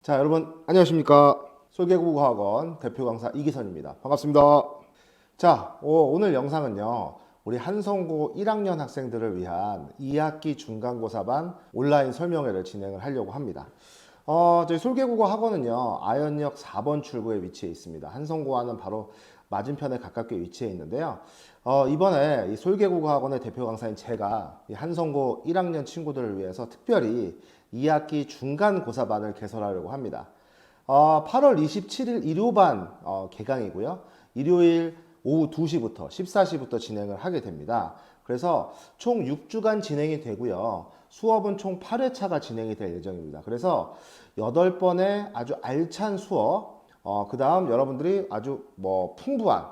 자, 여러분 안녕하십니까? 솔개국어학원 대표 강사 이기선입니다. 반갑습니다. 자, 오늘 영상은요, 우리 한성고 1학년 학생들을 위한 2학기 중간고사반 온라인 설명회를 진행을 하려고 합니다. 저희 솔개국어학원은요, 아현역 4번 출구에 위치해 있습니다. 한성고와는 바로 맞은편에 가깝게 위치해 있는데요. 이번에 이 솔개국어학원의 대표 강사인 제가 이 한성고 1학년 친구들을 위해서 특별히 2학기 중간고사반을 개설하려고 합니다. 8월 27일 일요반 개강이고요. 일요일 오후 2시부터 14시부터 진행을 하게 됩니다. 그래서 총 6주간 진행이 되고요. 수업은 총 8회차가 진행이 될 예정입니다. 그래서 8번의 아주 알찬 수업, 그 다음 여러분들이 아주 풍부한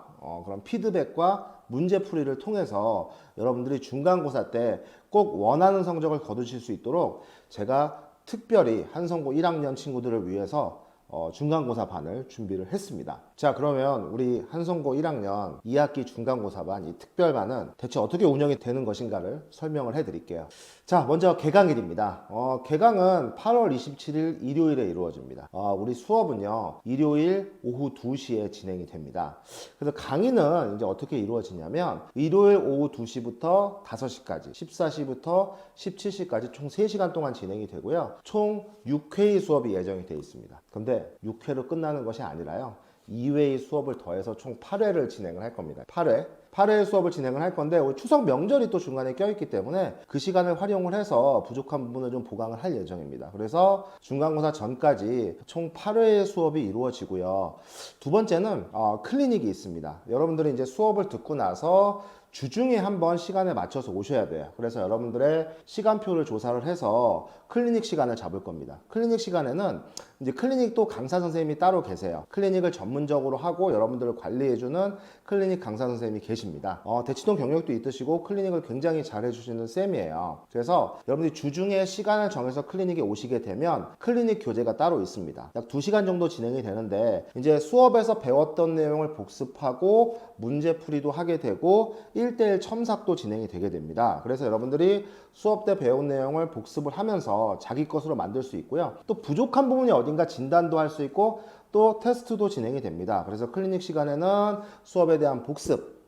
그런 피드백과 문제풀이를 통해서 여러분들이 중간고사 때 꼭 원하는 성적을 거두실 수 있도록 제가 특별히 한성고 1학년 친구들을 위해서 중간고사반을 준비를 했습니다. 자, 그러면 우리 한성고 1학년 2학기 중간고사반 이 특별반은 대체 어떻게 운영이 되는 것인가를 설명을 해드릴게요. 자, 먼저 개강일입니다. 개강은 8월 27일 일요일에 이루어집니다. 우리 수업은요, 일요일 오후 2시에 진행이 됩니다. 그래서 강의는 이제 어떻게 이루어지냐면 일요일 오후 2시부터 5시까지, 14시부터 17시까지 총 3시간 동안 진행이 되고요. 총 6회의 수업이 예정이 되어 있습니다. 근데 6회로 끝나는 것이 아니라요, 2회의 수업을 더해서 총 8회를 진행을 할 겁니다. 8회 수업을 진행을 할 건데 추석 명절이 또 중간에 껴있기 때문에 그 시간을 활용을 해서 부족한 부분을 좀 보강을 할 예정입니다. 그래서 중간고사 전까지 총 8회의 수업이 이루어지고요. 두 번째는 클리닉이 있습니다. 여러분들이 이제 수업을 듣고 나서 주중에 한번 시간에 맞춰서 오셔야 돼요. 그래서 여러분들의 시간표를 조사를 해서 클리닉 시간을 잡을 겁니다. 클리닉 시간에는 이제 클리닉도 강사 선생님이 따로 계세요. 클리닉을 전문적으로 하고 여러분들을 관리해주는 클리닉 강사 선생님이 계십니다. 대치동 경력도 있으시고 클리닉을 굉장히 잘 해주시는 쌤이에요. 그래서 여러분들이 주중에 시간을 정해서 클리닉에 오시게 되면 클리닉 교재가 따로 있습니다. 약 2시간 정도 진행이 되는데 이제 수업에서 배웠던 내용을 복습하고 문제풀이도 하게 되고 1대1 첨삭도 진행이 되게 됩니다. 그래서 여러분들이 수업 때 배운 내용을 복습을 하면서 자기 것으로 만들 수 있고요. 또 부족한 부분이 어딘가 진단도 할 수 있고 또 테스트도 진행이 됩니다. 그래서 클리닉 시간에는 수업에 대한 복습,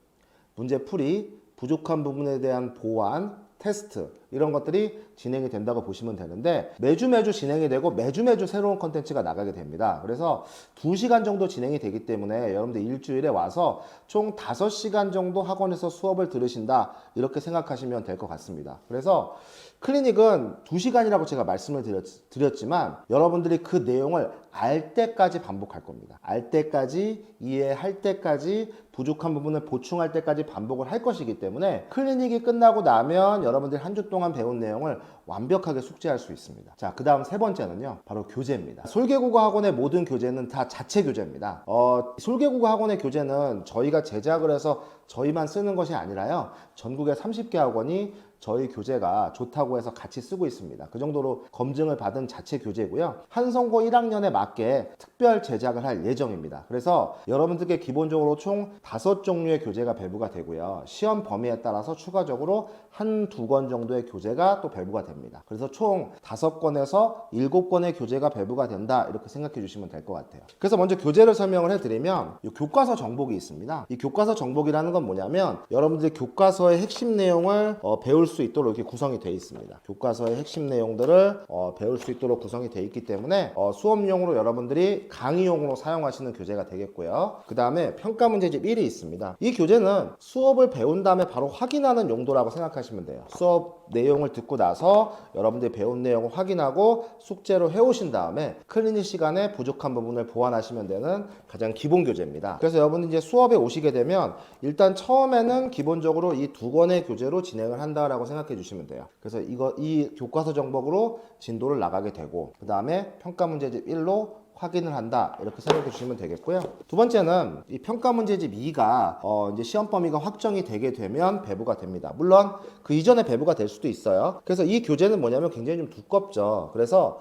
문제풀이, 부족한 부분에 대한 보완, 테스트 이런 것들이 진행이 된다고 보시면 되는데 매주 진행이 되고 매주 새로운 컨텐츠가 나가게 됩니다. 그래서 2시간 정도 진행이 되기 때문에 여러분들 일주일에 와서 총 5시간 정도 학원에서 수업을 들으신다 이렇게 생각하시면 될 것 같습니다. 그래서 클리닉은 2시간이라고 제가 말씀을 드렸지만 여러분들이 그 내용을 알 때까지 반복할 겁니다. 알 때까지, 이해할 때까지, 부족한 부분을 보충할 때까지 반복을 할 것이기 때문에 클리닉이 끝나고 나면 여러분들이 한 주 동안 배운 내용을 완벽하게 숙지할 수 있습니다. 자, 그 다음 세 번째는요, 바로 교재입니다. 솔개국어 학원의 모든 교재는 다 자체 교재입니다. 솔개국어 학원의 교재는 저희가 제작을 해서 저희만 쓰는 것이 아니라요, 전국의 30개 학원이 저희 교재가 좋다고 해서 같이 쓰고 있습니다. 그 정도로 검증을 받은 자체 교재고요. 한성고 1학년에 맞게 특별 제작을 할 예정입니다. 그래서 여러분들께 기본적으로 총 5종류의 교재가 배부가 되고요. 시험 범위에 따라서 추가적으로 한두 권 정도의 교재가 또 배부가 됩니다. 그래서 총 5권에서 7권의 교재가 배부가 된다 이렇게 생각해 주시면 될 것 같아요. 그래서 먼저 교재를 설명을 해드리면 이 교과서 정복이 있습니다. 이 교과서 정복이라는 건 뭐냐면 여러분들이 교과서의 핵심 내용을 배울 수 있도록 이렇게 구성이 되어 있습니다. 교과서의 핵심 내용들을 배울 수 있도록 구성이 되어 있기 때문에 수업용으로 여러분들이 강의용으로 사용하시는 교재가 되겠고요. 그 다음에 평가 문제집 1이 있습니다. 이 교재는 수업을 배운 다음에 바로 확인하는 용도라고 생각하시면 돼요. 수업 내용을 듣고 나서 여러분들이 배운 내용을 확인하고 숙제로 해오신 다음에 클리닉 시간에 부족한 부분을 보완하시면 되는 가장 기본 교재입니다. 그래서 여러분들 이제 수업에 오시게 되면 일단 처음에는 기본적으로 이 2권의 교재로 진행을 한다라고 생각해 주시면 돼요. 그래서 이 교과서 정복으로 진도를 나가게 되고 그 다음에 평가 문제집 1로 확인을 한다 이렇게 생각해 주시면 되겠고요. 두 번째는 이 평가 문제집 2가 이제 시험 범위가 확정이 되게 되면 배부가 됩니다. 물론 그 이전에 배부가 될 수도 있어요. 그래서 이 교재는 뭐냐면 굉장히 좀 두껍죠. 그래서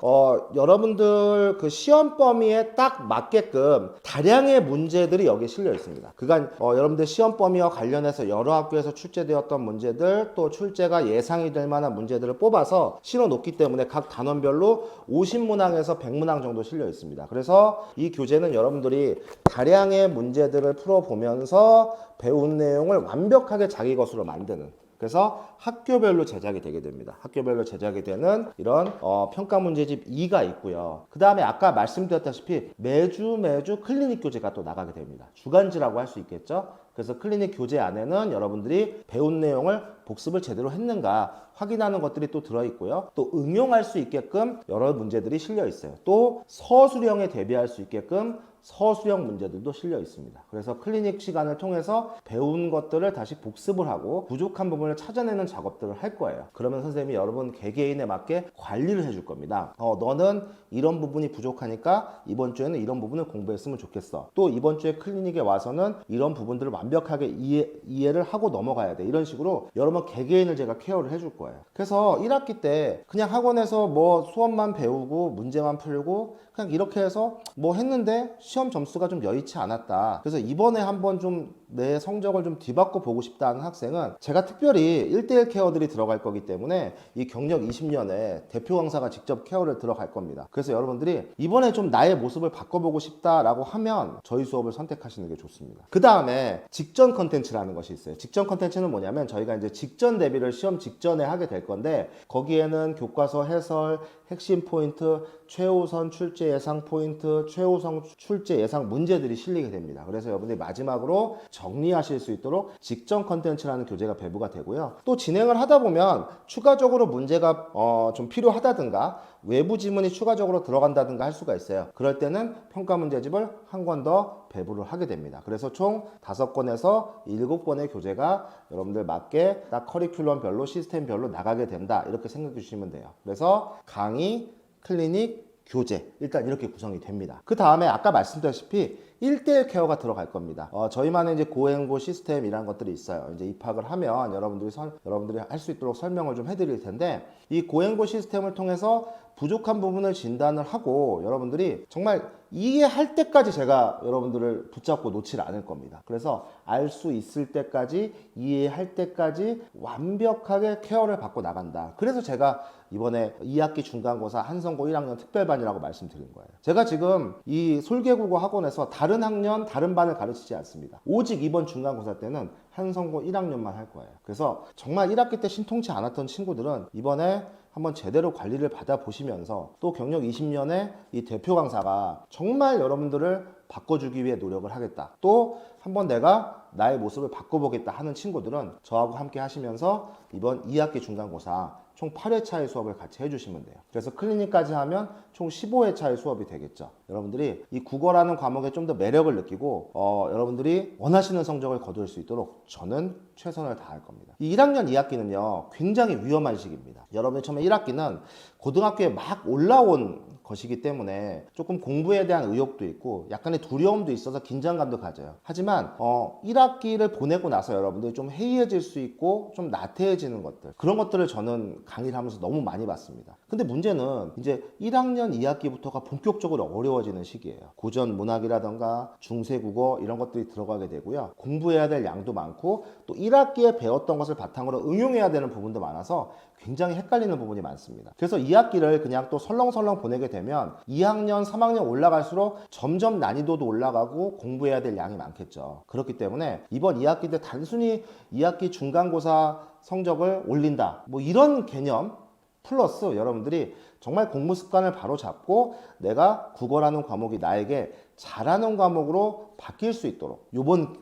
여러분들 그 시험 범위에 딱 맞게끔 다량의 문제들이 여기에 실려 있습니다. 그간 여러분들 시험 범위와 관련해서 여러 학교에서 출제되었던 문제들, 또 출제가 예상이 될 만한 문제들을 뽑아서 실어 놓기 때문에 각 단원별로 50문항에서 100문항 정도 실려 있습니다. 그래서 이 교재는 여러분들이 다량의 문제들을 풀어보면서 배운 내용을 완벽하게 자기 것으로 만드는, 그래서 학교별로 제작이 되게 됩니다. 학교별로 제작이 되는 이런 평가 문제집 2가 있고요. 그 다음에 아까 말씀드렸다시피 매주 클리닉 교재가 또 나가게 됩니다. 주간지라고 할 수 있겠죠. 그래서 클리닉 교재 안에는 여러분들이 배운 내용을 복습을 제대로 했는가 확인하는 것들이 또 들어있고요. 또 응용할 수 있게끔 여러 문제들이 실려 있어요. 또 서술형에 대비할 수 있게끔 서술형 문제들도 실려 있습니다. 그래서 클리닉 시간을 통해서 배운 것들을 다시 복습을 하고 부족한 부분을 찾아내는 작업들을 할 거예요. 그러면 선생님이 여러분 개개인에 맞게 관리를 해줄 겁니다. 너는 이런 부분이 부족하니까 이번 주에는 이런 부분을 공부했으면 좋겠어. 또 이번 주에 클리닉에 와서는 이런 부분들을 완벽하게 이해를 하고 넘어가야 돼. 이런 식으로 여러분 개개인을 제가 케어를 해줄 거예요. 그래서 1학기 때 그냥 학원에서 뭐 수업만 배우고 문제만 풀고 그냥 이렇게 해서 뭐 했는데 시험 점수가 좀 여의치 않았다. 그래서 이번에 한번 좀 내 성적을 좀 뒤바꿔 보고 싶다는 학생은 제가 특별히 1대1 케어들이 들어갈 거기 때문에 이 경력 20년에 대표 강사가 직접 케어를 들어갈 겁니다. 그래서 여러분들이 이번에 좀 나의 모습을 바꿔보고 싶다라고 하면 저희 수업을 선택하시는 게 좋습니다. 그 다음에 직전 컨텐츠라는 것이 있어요. 직전 컨텐츠는 뭐냐면 저희가 이제 직전 대비를 시험 직전에 하게 될 건데 거기에는 교과서 해설, 핵심 포인트, 최우선 출제 예상 포인트, 최우선 출제 예상 문제들이 실리게 됩니다. 그래서 여러분들이 마지막으로 정리하실 수 있도록 직전 컨텐츠라는 교재가 배부가 되고요. 또 진행을 하다 보면 추가적으로 문제가 좀 필요하다든가 외부 지문이 추가적으로 들어간다든가 할 수가 있어요. 그럴 때는 평가 문제집을 한 권 더 배부를 하게 됩니다. 그래서 총 5권에서 7권의 교재가 여러분들 맞게 딱 커리큘럼별로 시스템별로 나가게 된다. 이렇게 생각해 주시면 돼요. 그래서 강의, 클리닉, 교재 일단 이렇게 구성이 됩니다. 그 다음에 아까 말씀드렸다시피 1대1 케어가 들어갈 겁니다. 저희만의 이제 고행고 시스템이라는 것들이 있어요. 이제 입학을 하면 여러분들이 할 수 있도록 설명을 좀 해드릴 텐데 이 고행고 시스템을 통해서 부족한 부분을 진단을 하고 여러분들이 정말 이해할 때까지 제가 여러분들을 붙잡고 놓질 않을 겁니다. 그래서 알 수 있을 때까지 이해할 때까지 완벽하게 케어를 받고 나간다. 그래서 제가 이번에 2학기 중간고사 한성고 1학년 특별반이라고 말씀드린 거예요. 제가 지금 이 솔개국어 학원에서 다른 학년, 다른 반을 가르치지 않습니다. 오직 이번 중간고사 때는 한성고 1학년만 할 거예요. 그래서 정말 1학기 때 신통치 않았던 친구들은 이번에 한번 제대로 관리를 받아보시면서 또 경력 20년의 이 대표 강사가 정말 여러분들을 바꿔주기 위해 노력을 하겠다. 또 한번 내가 나의 모습을 바꿔보겠다 하는 친구들은 저하고 함께 하시면서 이번 2학기 중간고사 총 8회차의 수업을 같이 해주시면 돼요. 그래서 클리닉까지 하면 총 15회차의 수업이 되겠죠. 여러분들이 이 국어라는 과목에 좀 더 매력을 느끼고 여러분들이 원하시는 성적을 거둘 수 있도록 저는 최선을 다할 겁니다. 이 1학년 2학기는요 굉장히 위험한 시기입니다. 여러분이 처음에 1학기는 고등학교에 막 올라온 것이기 때문에 조금 공부에 대한 의욕도 있고 약간의 두려움도 있어서 긴장감도 가져요. 하지만 1학기를 보내고 나서 여러분들이 좀 해이해질 수 있고 좀 나태해지는 것들, 그런 것들을 저는 강의를 하면서 너무 많이 봤습니다. 근데 문제는 이제 1학년 2학기부터가 본격적으로 어려워지는 시기예요. 고전 문학이라던가 중세 국어 이런 것들이 들어가게 되고요. 공부해야 될 양도 많고 또 1학기에 배웠던 것을 바탕으로 응용해야 되는 부분도 많아서 굉장히 헷갈리는 부분이 많습니다. 그래서 2학기를 그냥 또 설렁설렁 보내게 되면 2학년, 3학년 올라갈수록 점점 난이도도 올라가고 공부해야 될 양이 많겠죠. 그렇기 때문에 이번 2학기 때 단순히 2학기 중간고사 성적을 올린다, 뭐 이런 개념 플러스 여러분들이 정말 공부 습관을 바로 잡고 내가 국어라는 과목이 나에게 잘하는 과목으로 바뀔 수 있도록 이번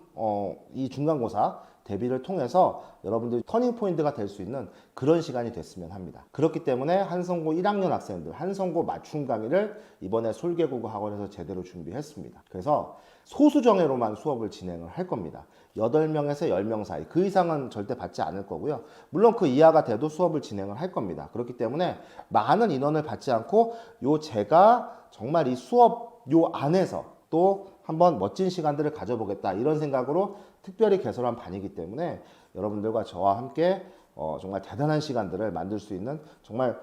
이 중간고사 대비를 통해서 여러분들이 터닝 포인트가 될 수 있는 그런 시간이 됐으면 합니다. 그렇기 때문에 한성고 1학년 학생들 한성고 맞춤 강의를 이번에 솔개국어 학원에서 제대로 준비했습니다. 그래서 소수정예로만 수업을 진행을 할 겁니다. 8명에서 10명 사이, 그 이상은 절대 받지 않을 거고요. 물론 그 이하가 돼도 수업을 진행을 할 겁니다. 그렇기 때문에 많은 인원을 받지 않고 제가 정말 이 수업 요 안에서 또 한번 멋진 시간들을 가져보겠다 이런 생각으로 특별히 개설한 반이기 때문에 여러분들과 저와 함께 정말 대단한 시간들을 만들 수 있는 정말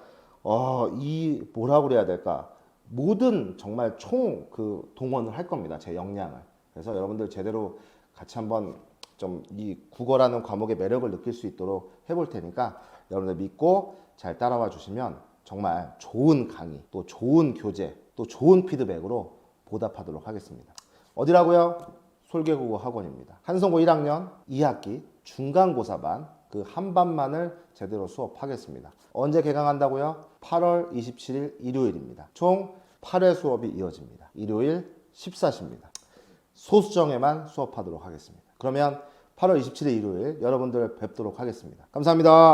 이 뭐라고 그래야 될까 모든 정말 총 그 동원을 할 겁니다. 제 역량을. 그래서 여러분들 제대로 같이 한번 좀 이 국어라는 과목의 매력을 느낄 수 있도록 해볼 테니까 여러분들 믿고 잘 따라와 주시면 정말 좋은 강의, 또 좋은 교재, 또 좋은 피드백으로 보답하도록 하겠습니다. 어디라고요? 솔개국어 학원입니다. 한성고 1학년 2학기 중간고사반 그 한 반만을 제대로 수업하겠습니다. 언제 개강한다고요? 8월 27일 일요일입니다. 총 8회 수업이 이어집니다. 일요일 14시입니다. 소수정에만 수업하도록 하겠습니다. 그러면 8월 27일 일요일 여러분들 뵙도록 하겠습니다. 감사합니다.